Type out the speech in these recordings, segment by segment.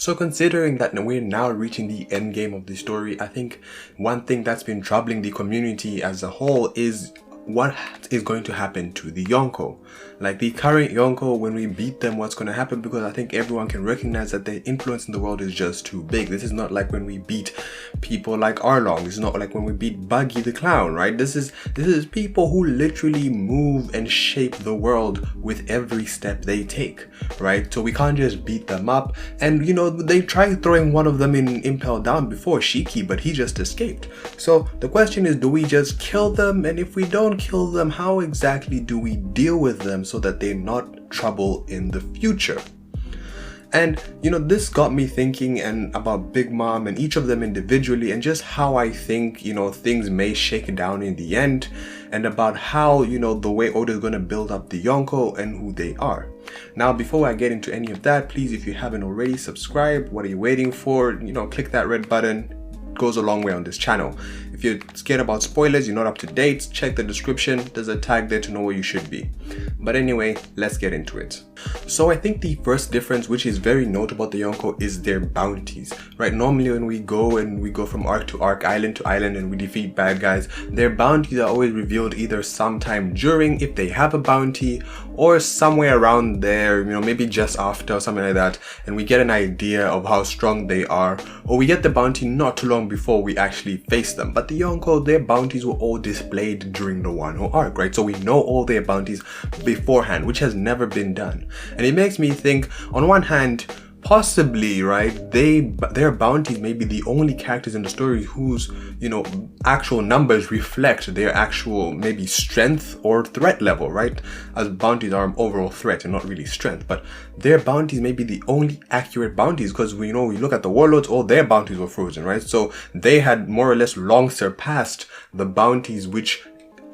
So considering that we're now reaching the end game of the story, I think one thing that's been troubling the community as a whole is what is going to happen to the Yonko. Like the current Yonko, when we beat them, what's going to happen? Because I think everyone can recognize that their influence in the world is just too big. This is not like when we beat people like Arlong. This is not like when we beat Buggy the Clown, right? This is people who literally move and shape the world with every step they take, right? So we can't just beat them up. And you know, they tried throwing one of them in Impel Down before, Shiki, but he just escaped. So the question is, do we just kill them? And if we don't kill them, how exactly do we deal with them so that they're not trouble in the future? And you know, this got me thinking about Big Mom and each of them individually, and just how I think, you know, things may shake down in the end, and about how, you know, the way Oda is going to build up the Yonko and who they are. Now, before I get into any of that, please, if you haven't already, subscribe. What are you waiting for? You know, click that red button. It goes a long way on this channel. If you're scared about spoilers, you're not up to date, check the description. There's a tag there to know where you should be. But anyway, let's get into it. So I think the first difference, which is very notable about the Yonko, is their bounties, right? Normally when we go from arc to arc, island to island, and we defeat bad guys, their bounties are always revealed either sometime during, if they have a bounty, or somewhere around there, you know, maybe just after or something like that, and we get an idea of how strong they are, or we get the bounty not too long before we actually face them. But the Yonko, their bounties were all displayed during the Wano arc, right? So we know all their bounties beforehand, which has never been done. And it makes me think, on one hand, possibly, right, their bounties may be the only characters in the story whose, you know, actual numbers reflect their actual maybe strength or threat level, right? As bounties are overall threat and not really strength, but their bounties may be the only accurate bounties, because we know, we look at the warlords, all their bounties were frozen, right? So they had more or less long surpassed the bounties which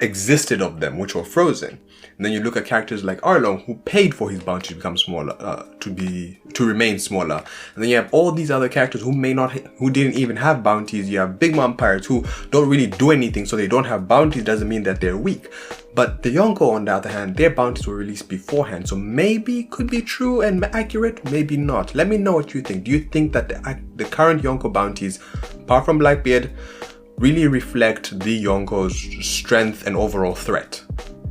existed of them, which were frozen. And then you look at characters like Arlong, who paid for his bounty to become smaller, to remain smaller. And then you have all these other characters who didn't even have bounties. You have Big Mom pirates who don't really do anything, so they don't have bounties. Doesn't mean that they're weak. But the Yonko, on the other hand, their bounties were released beforehand, so maybe it could be true and accurate, maybe not. Let me know what you think. Do you think that the current Yonko bounties, apart from Blackbeard, really reflect the Yonko's strength and overall threat?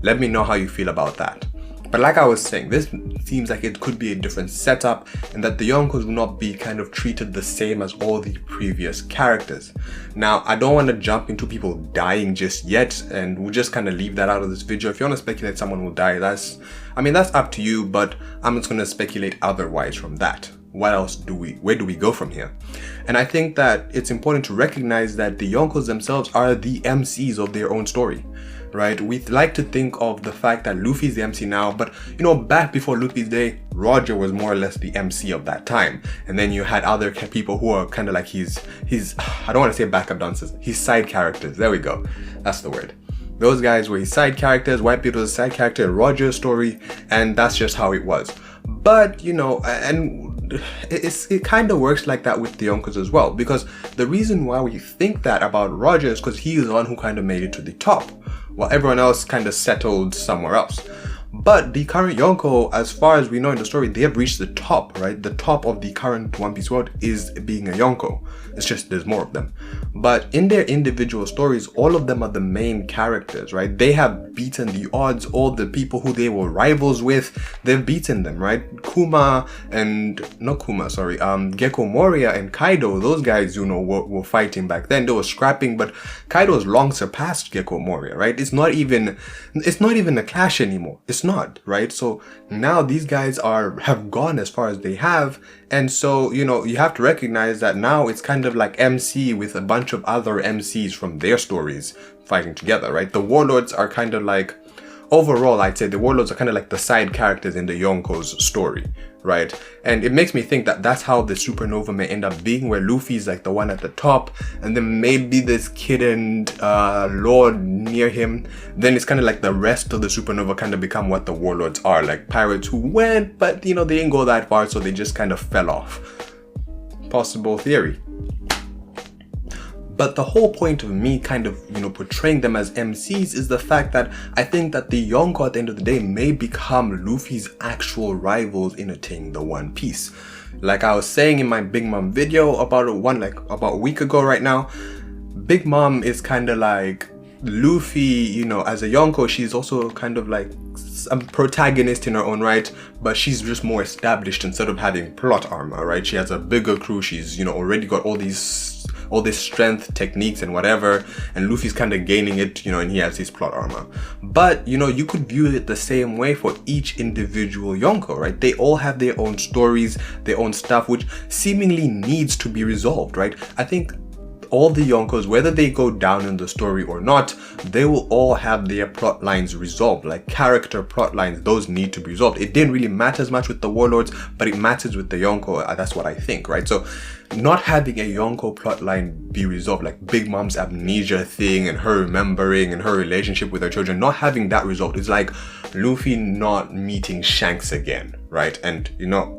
Let me know how you feel about that. But like I was saying, this seems like it could be a different setup, and that the Yonkos will not be kind of treated the same as all the previous characters. Now, I don't want to jump into people dying just yet, and we'll just kind of leave that out of this video. If you want to speculate someone will die, that's up to you, but I'm just going to speculate otherwise from that. Where do we go from here? And I think that it's important to recognize that the Yonkos themselves are the MCs of their own story, right? We like to think of the fact that Luffy's the MC now, but you know, back before Luffy's day, Roger was more or less the MC of that time. And then you had other people who are kind of like his I don't want to say backup dancers, his side characters. There we go. That's the word. Those guys were his side characters. Whitebeard was a side character in Roger's story, and that's just how it was. But you know, and it kind of works like that with the Yonkos as well, because the reason why we think that about Roger is because he is the one who kind of made it to the top, while everyone else kind of settled somewhere else. But the current Yonko, as far as we know in the story, they have reached the top, right? The top of the current One Piece world is being a Yonko. It's just there's more of them. But in their individual stories, all of them are the main characters, right? They have beaten the odds. All the people who they were rivals with, they've beaten them, right? Gecko Moria and Kaido, those guys, you know, were fighting back then. They were scrapping, but Kaido has long surpassed Gecko Moria, right? It's not even a clash anymore. It's not, right? So now these guys have gone as far as they have, and so, you know, you have to recognize that now it's kind of like MC with a bunch of other MCs from their stories fighting together, right? The warlords are kind of like, overall, I'd say the warlords are kind of like the side characters in the Yonko's story, right? And it makes me think that that's how the supernova may end up being, where Luffy's like the one at the top, and then maybe this kid and lord near him. Then it's kind of like the rest of the supernova kind of become what the warlords are, like pirates who went, but you know, they didn't go that far, so they just kind of fell off. Possible theory. But the whole point of me kind of, you know, portraying them as MCs is the fact that I think that the Yonko at the end of the day may become Luffy's actual rivals in attaining the One Piece. Like I was saying in my Big Mom video about a week ago right now, Big Mom is kind of like Luffy, you know, as a Yonko, she's also kind of like a protagonist in her own right, but she's just more established instead of having plot armor, right? She has a bigger crew, she's, you know, already got all this strength, techniques and whatever, and Luffy's kind of gaining it, you know, and he has his plot armor. But, you know, you could view it the same way for each individual Yonko, right? They all have their own stories, their own stuff, which seemingly needs to be resolved, right? I think all the Yonkos, whether they go down in the story or not, they will all have their plot lines resolved, like character plot lines. Those need to be resolved. It didn't really matter as much with the Warlords, but it matters with the Yonko. That's what I think, right? So not having a Yonko plotline be resolved, like Big Mom's amnesia thing and her remembering and her relationship with her children, not having that resolved is like Luffy not meeting Shanks again, right? And, you know,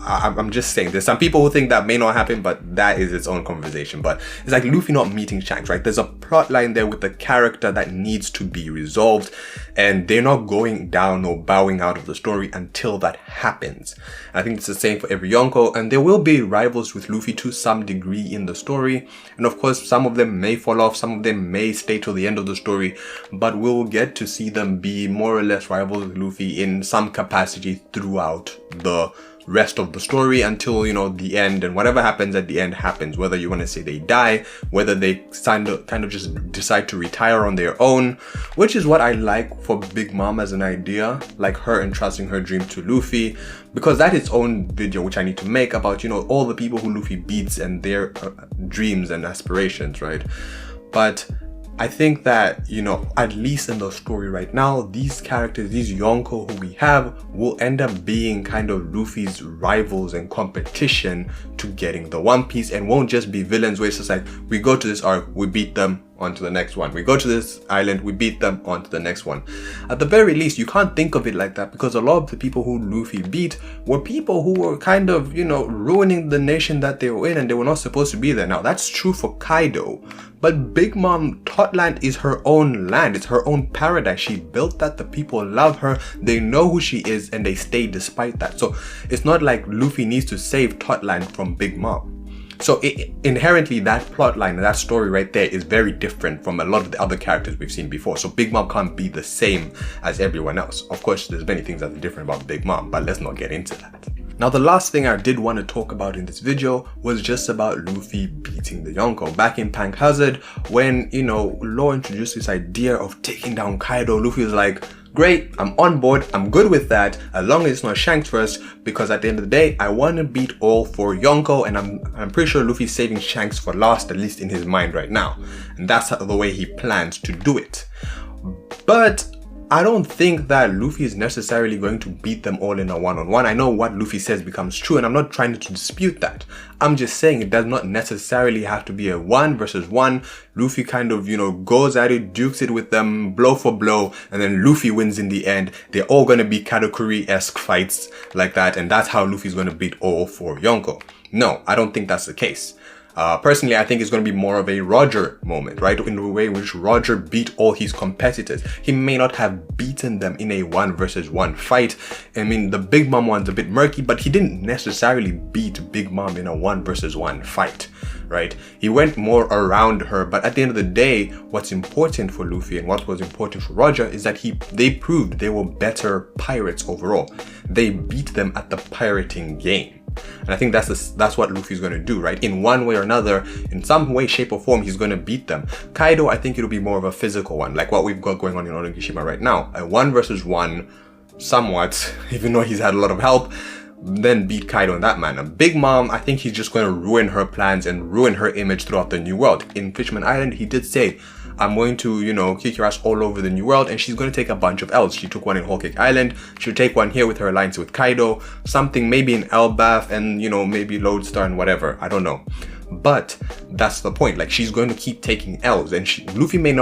I'm just saying, there's some people who think that may not happen, but that is its own conversation. But it's like Luffy not meeting Shanks, right? There's a plot line there with the character that needs to be resolved, and they're not going down or bowing out of the story until that happens. And I think it's the same for every Yonko, and there will be rivals with Luffy to some degree in the story. And of course, some of them may fall off, some of them may stay till the end of the story, but we'll get to see them be more or less rivals with Luffy in some capacity throughout the rest of the story until, you know, the end, and whatever happens at the end happens, whether you want to say they die, whether they kind of just decide to retire on their own, which is what I like for Big Mom as an idea, like her entrusting her dream to Luffy, because that is its own video which I need to make about, you know, all the people who Luffy beats and their dreams and aspirations, right? But I think that, you know, at least in the story right now, these characters, these Yonko who we have, will end up being kind of Luffy's rivals and competition to getting the One Piece, and won't just be villains where it's just like, we go to this arc, we beat them, on to the next one. We go to this island, we beat them, on to the next one. At the very least, you can't think of it like that, because a lot of the people who Luffy beat were people who were kind of, you know, ruining the nation that they were in, and they were not supposed to be there. Now, that's true for Kaido, but Big Mom Totland is her own land. It's her own paradise. She built that. The people love her. They know who she is, and they stay despite that. So it's not like Luffy needs to save Totland from Big Mom. So inherently, that plotline and that story right there is very different from a lot of the other characters we've seen before. So Big Mom can't be the same as everyone else. Of course, there's many things that are different about Big Mom, but let's not get into that. Now, the last thing I did want to talk about in this video was just about Luffy beating the Yonko. Back in Punk Hazard, when, you know, Law introduced this idea of taking down Kaido, Luffy was like, great, I'm on board, I'm good with that, as long as it's not Shanks first, because at the end of the day, I want to beat all four Yonko, and I'm pretty sure Luffy's saving Shanks for last, at least in his mind right now. And that's the way he plans to do it. But I don't think that Luffy is necessarily going to beat them all in a one-on-one. I know what Luffy says becomes true, and I'm not trying to dispute that. I'm just saying it does not necessarily have to be a 1 versus 1. Luffy kind of, you know, goes at it, dukes it with them, blow for blow, and then Luffy wins in the end. They're all going to be Katakuri-esque fights like that, and that's how Luffy's going to beat all four Yonko. No, I don't think that's the case. Personally, I think it's going to be more of a Roger moment, right? In the way in which Roger beat all his competitors. He may not have beaten them in a 1 versus 1 fight. I mean, the Big Mom one's a bit murky, but he didn't necessarily beat Big Mom in a 1 versus 1 fight, right? He went more around her, but at the end of the day, what's important for Luffy and what was important for Roger is that they proved they were better pirates overall. They beat them at the pirating game. And I think that's what Luffy's going to do, right? In one way or another, in some way, shape or form, he's going to beat them. Kaido, I think it'll be more of a physical one, like what we've got going on in Onigashima right now. A 1 versus 1, somewhat, even though he's had a lot of help, then beat Kaido in that manner. Big Mom, I think he's just going to ruin her plans and ruin her image throughout the New World. In Fishman Island, he did say, I'm going to, you know, kick your ass all over the New World, and she's going to take a bunch of L's. She took one in Whole Cake Island. She'll take one here with her alliance with Kaido. Something maybe in Elbaf and, you know, maybe Lodestar and whatever. I don't know. But that's the point. Like, she's going to keep taking L's, and Luffy may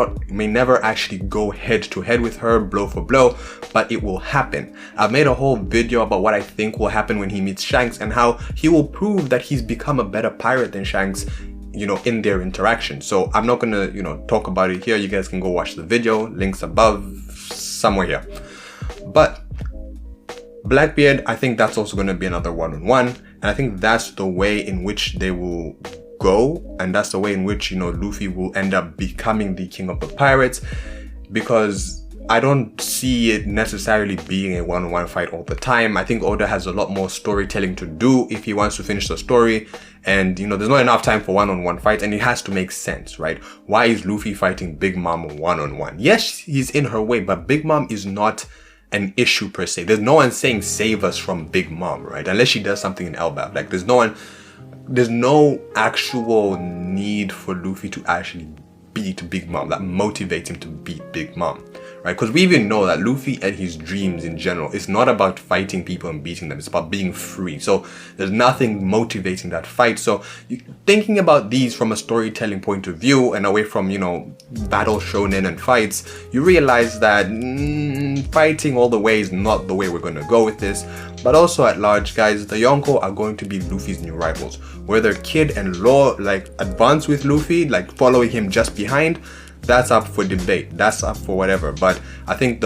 never actually go head to head with her, blow for blow, but it will happen. I've made a whole video about what I think will happen when he meets Shanks and how he will prove that he's become a better pirate than Shanks, you know, in their interaction. So I'm not gonna, you know, talk about it here. You guys can go watch the video, links above, somewhere here. But Blackbeard, I think that's also going to be another one-on-one, and I think that's the way in which they will go, and that's the way in which, you know, Luffy will end up becoming the king of the pirates, because I don't see it necessarily being a one-on-one fight all the time. I think Oda has a lot more storytelling to do if he wants to finish the story, and, you know, there's not enough time for one-on-one fights, and it has to make sense, right? Why is Luffy fighting Big Mom one-on-one? Yes, he's in her way, but Big Mom is not an issue per se. There's no one saying save us from Big Mom, right? Unless she does something in Elbaf. Like, there's no actual need for Luffy to actually beat Big Mom that motivates him to beat Big Mom, right? Because we even know that Luffy and his dreams in general, it's not about fighting people and beating them, it's about being free. So there's nothing motivating that fight. So thinking about these from a storytelling point of view and away from, you know, battle shonen and fights, you realize that fighting all the way is not the way we're going to go with this. But also at large, guys, the Yonko are going to be Luffy's new rivals. Whether Kid and Law like advance with Luffy, like following him just behind, that's up for debate. That's up for whatever. But I think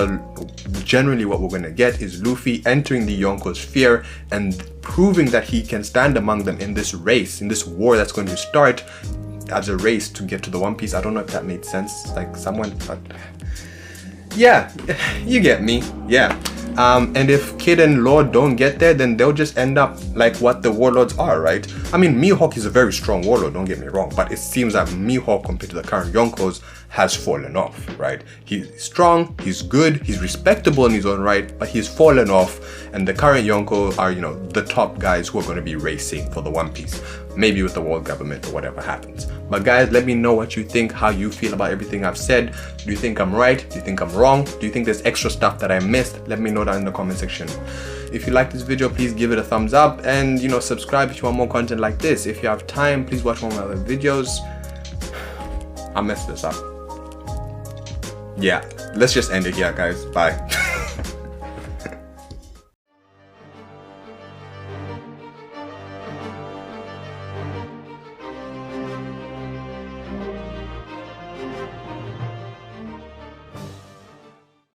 generally what we're going to get is Luffy entering the Yonko's sphere and proving that he can stand among them in this race, in this war that's going to start as a race to get to the One Piece. I don't know if that made sense. Like someone... yeah, you get me. Yeah. And if Kid and Law don't get there, then they'll just end up like what the warlords are, right? I mean, Mihawk is a very strong warlord, don't get me wrong, but it seems that Mihawk compared to the current Yonkos has fallen off, right? He's strong, he's good, he's respectable in his own right, but he's fallen off, and the current Yonko are, you know, the top guys who are going to be racing for the One Piece, maybe with the world government or whatever happens. But guys, let me know what you think, how you feel about everything I've said. Do you think I'm right? Do you think I'm wrong? Do you think there's extra stuff that I missed? Let me know down in the comment section. If you like this video, please give it a thumbs up, and, you know, subscribe if you want more content like this. If you have time, please watch one of my other videos. I messed this up. Yeah, let's just end it here, guys. Bye.